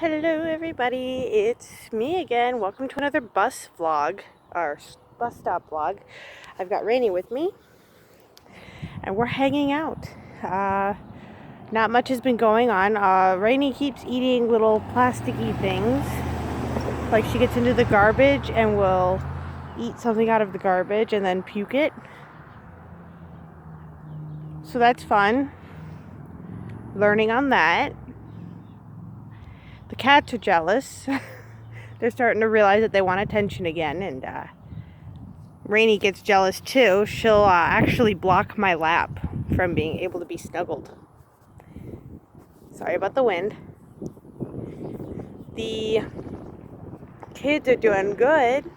Hello everybody, it's me again. Welcome to another bus vlog, or bus stop vlog. I've got Rainy with me, and we're hanging out. Not much has been going on. Rainy keeps eating little plasticky things. Like she gets into the garbage and will eat something out of the garbage and then puke it. So that's fun. Learning on that. The cats are jealous. They're starting to realize that they want attention again, and Rainy gets jealous too. She'll actually block my lap from being able to be snuggled. Sorry about the wind. The kids are doing good.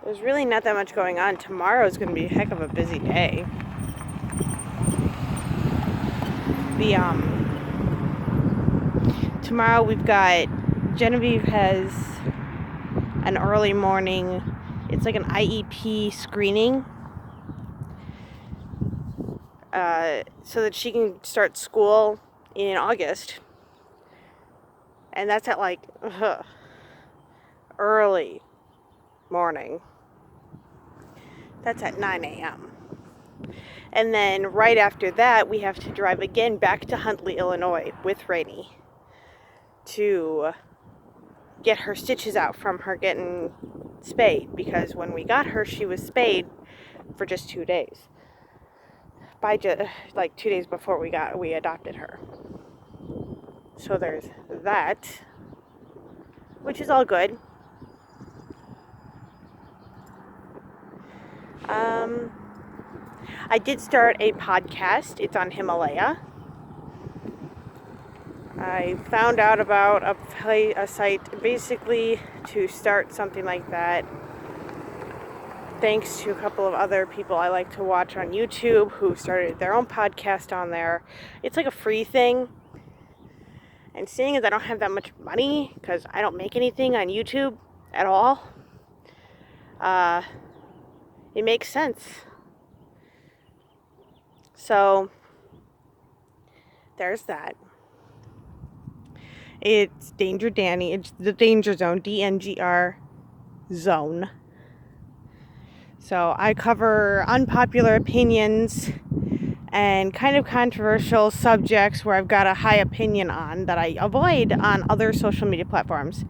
There's really not that much going on. Tomorrow's going to be a heck of a busy day. Tomorrow we've got, Genevieve has an early morning, it's like an IEP screening, so that she can start school in August. And that's at like early morning. That's at 9 a.m. And then right after that, we have to drive again back to Huntley, Illinois with Rainy to get her stitches out from her getting spayed, because when we got her, she was spayed for just 2 days. Like 2 days before we adopted her. So there's that, which is all good. I did start a podcast. It's on Himalaya. I found out about a site basically to start something like that, thanks to a couple of other people I like to watch on YouTube who started their own podcast on there. It's like a free thing. And seeing as I don't have that much money, because I don't make anything on YouTube at all, it makes sense. So there's that. It's Danger Danny. It's the Danger Zone, DNGR Zone. So I cover unpopular opinions and kind of controversial subjects where I've got a high opinion on that I avoid on other social media platforms.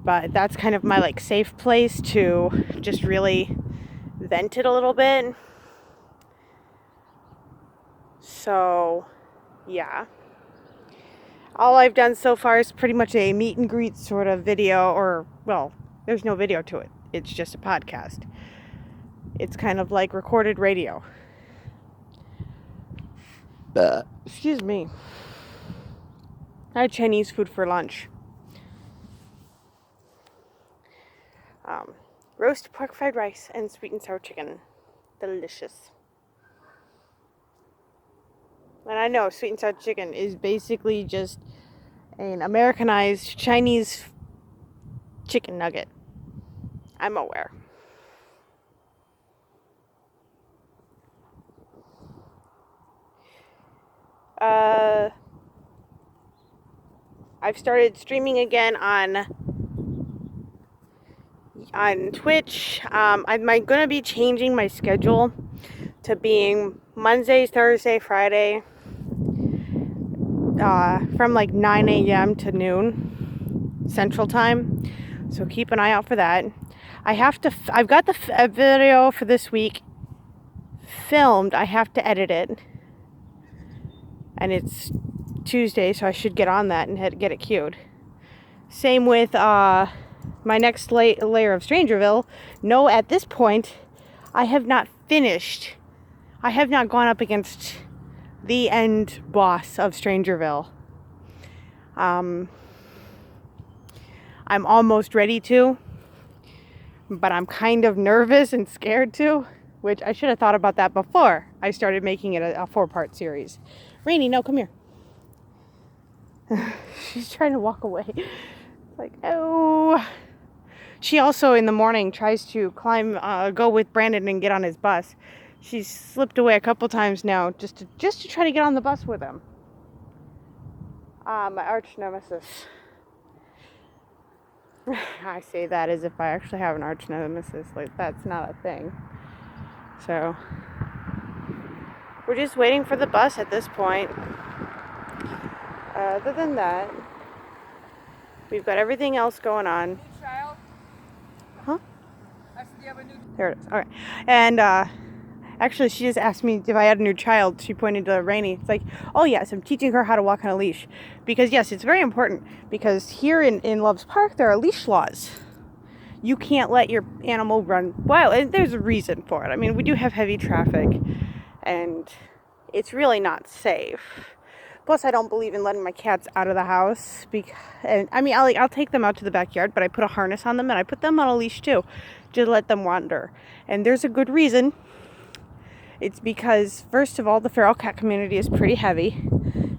But that's kind of my safe place to just really vent it a little bit. So, yeah. All I've done so far is pretty much a meet and greet sort of video, or, well, there's no video to it. It's just a podcast. It's kind of like recorded radio. Excuse me. I had Chinese food for lunch. Roast pork fried rice and sweet and sour chicken. Delicious. And I know sweet and sour chicken is basically just an Americanized Chinese chicken nugget. I'm aware. I've started streaming again on Twitch. I'm going to be changing my schedule to being Monday, Thursday, Friday, from 9 a.m. to noon Central Time. So keep an eye out for that. I've got the video for this week filmed. I have to edit it. And it's Tuesday, so I should get on that and get it queued. Same with my next layer of Strangerville. No, at this point, I have not finished. I have not gone up against the end boss of Strangerville. I'm almost ready to, but I'm kind of nervous and scared to, which I should have thought about that before I started making it a 4-part series. Rainy, no, come here. She's trying to walk away. Like, oh. She also in the morning tries to go with Brandon and get on his bus. She's slipped away a couple times now just to try to get on the bus with him. My arch nemesis. I say that as if I actually have an arch nemesis. Like, that's not a thing. So, we're just waiting for the bus at this point. Other than that, we've got everything else going on. New child? Huh? I said, do you have a new... There it is. Okay. And, actually, she just asked me if I had a new child. She pointed to Rainy. It's like, oh yes, I'm teaching her how to walk on a leash. Because yes, it's very important. Because here in Loves Park, there are leash laws. You can't let your animal run wild. And there's a reason for it. I mean, we do have heavy traffic. And it's really not safe. Plus, I don't believe in letting my cats out of the house. I'll take them out to the backyard, but I put a harness on them and I put them on a leash too, to let them wander. And there's a good reason. It's because, first of all, the feral cat community is pretty heavy.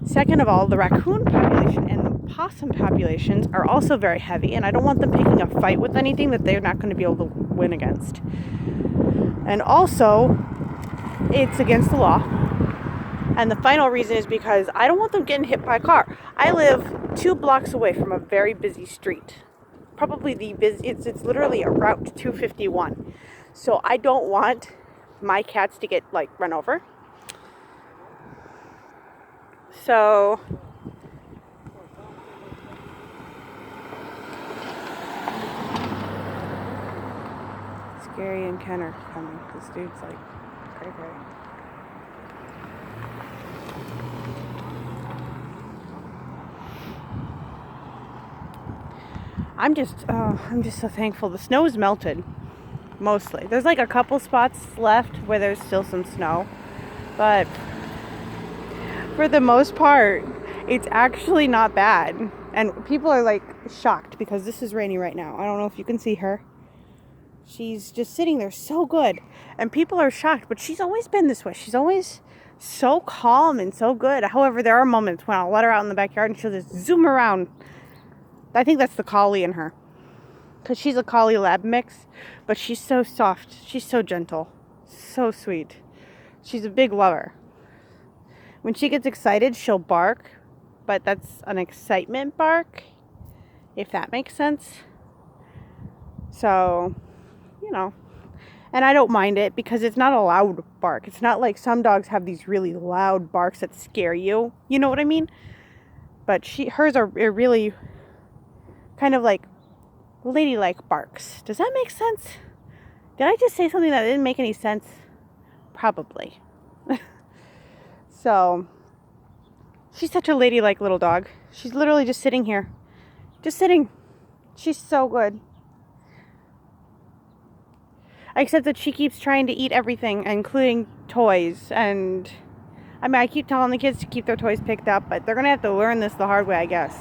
Second of all, the raccoon population and the possum populations are also very heavy, and I don't want them picking a fight with anything that they're not going to be able to win against. And also, it's against the law. And the final reason is because I don't want them getting hit by a car. I live 2 blocks away from a very busy street. Probably the busiest. It's literally a Route 251. So I don't want my cats to get run over. So Scary and Ken are coming. This dude's cray. I'm just so thankful. The snow is melted. Mostly. There's a couple spots left where there's still some snow. But for the most part, it's actually not bad. And people are shocked because this is Rainy right now. I don't know if you can see her. She's just sitting there so good. And people are shocked, but she's always been this way. She's always so calm and so good. However, there are moments when I'll let her out in the backyard and she'll just zoom around. I think that's the collie in her. Because she's a collie lab mix, but she's so soft. She's so gentle. So sweet. She's a big lover. When she gets excited, she'll bark, but that's an excitement bark, if that makes sense. So, and I don't mind it because it's not a loud bark. It's not like some dogs have these really loud barks that scare you. You know what I mean? But hers are really kind of ladylike barks. Does that make sense? Did I just say something that didn't make any sense? Probably. So, she's such a ladylike little dog. She's literally just sitting here. Just sitting. She's so good. Except that she keeps trying to eat everything, including toys. And, I keep telling the kids to keep their toys picked up, but they're going to have to learn this the hard way, I guess.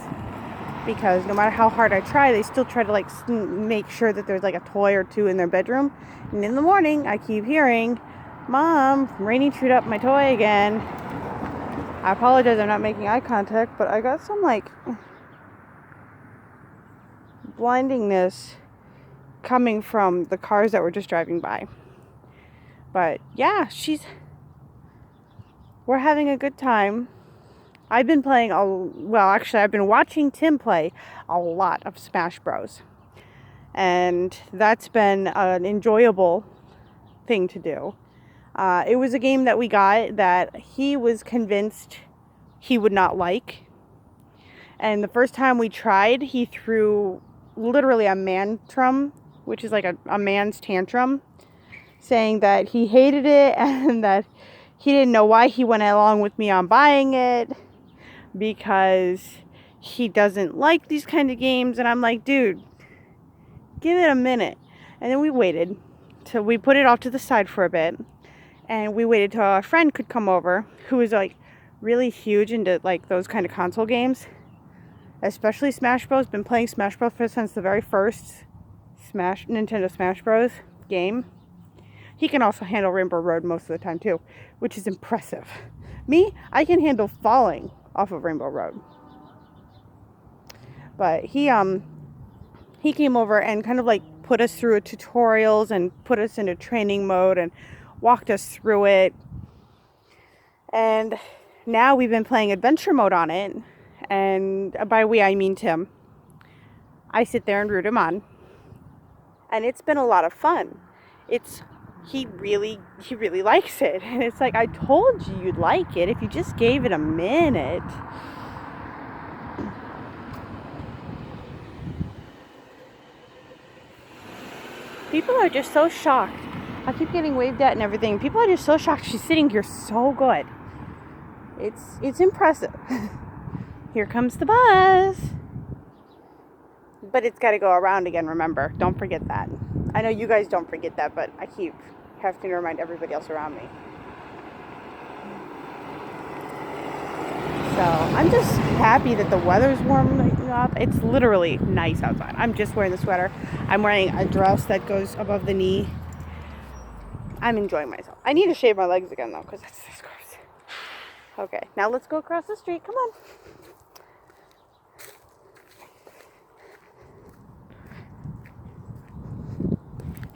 Because no matter how hard I try, they still try to make sure that there's a toy or two in their bedroom. And in the morning, I keep hearing, Mom, Rainy chewed up my toy again. I apologize, I'm not making eye contact, but I got some blindingness coming from the cars that were just driving by. But yeah, we're having a good time. I've been playing I've been watching Tim play a lot of Smash Bros. And that's been an enjoyable thing to do. It was a game that we got that he was convinced he would not like. And the first time we tried, he threw literally a mantrum, which is a man's tantrum, saying that he hated it and that he didn't know why he went along with me on buying it. Because he doesn't like these kind of games. And I'm like, dude, give it a minute. And then we waited till we put it off to the side for a bit. And we waited till a friend could come over who was really huge into those kind of console games. Especially Smash Bros. Been playing Smash Bros. Since the very first Nintendo Smash Bros. Game. He can also handle Rainbow Road most of the time too, which is impressive. Me, I can handle falling off of Rainbow Road. But he came over and kind of put us through tutorials and put us into training mode and walked us through it. And now we've been playing adventure mode on it. And by we, I mean Tim. I sit there and root him on. And it's been a lot of fun. He really likes it. And it's like, I told you you'd like it if you just gave it a minute. People are just so shocked. I keep getting waved at and everything. People are just so shocked. She's sitting here so good. It's impressive. Here comes the bus. But it's got to go around again, remember. Don't forget that. I know you guys don't forget that, but I keep having to remind everybody else around me. So I'm just happy that the weather's warming up. It's literally nice outside. I'm just wearing the sweater. I'm wearing a dress that goes above the knee. I'm enjoying myself. I need to shave my legs again, though, because that's gross. Okay, now let's go across the street. Come on.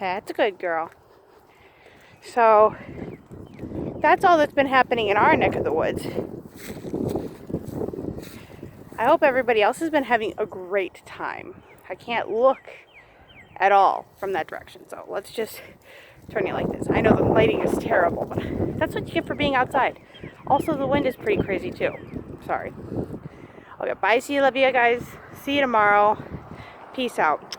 That's a good girl. So that's all that's been happening in our neck of the woods. I hope everybody else has been having a great time. I can't look at all from that direction, so let's just turn it like this. I know the lighting is terrible, but that's what you get for being outside. Also, the wind is pretty crazy too. Sorry. Okay, bye. See you. Love you guys. See you tomorrow. Peace out.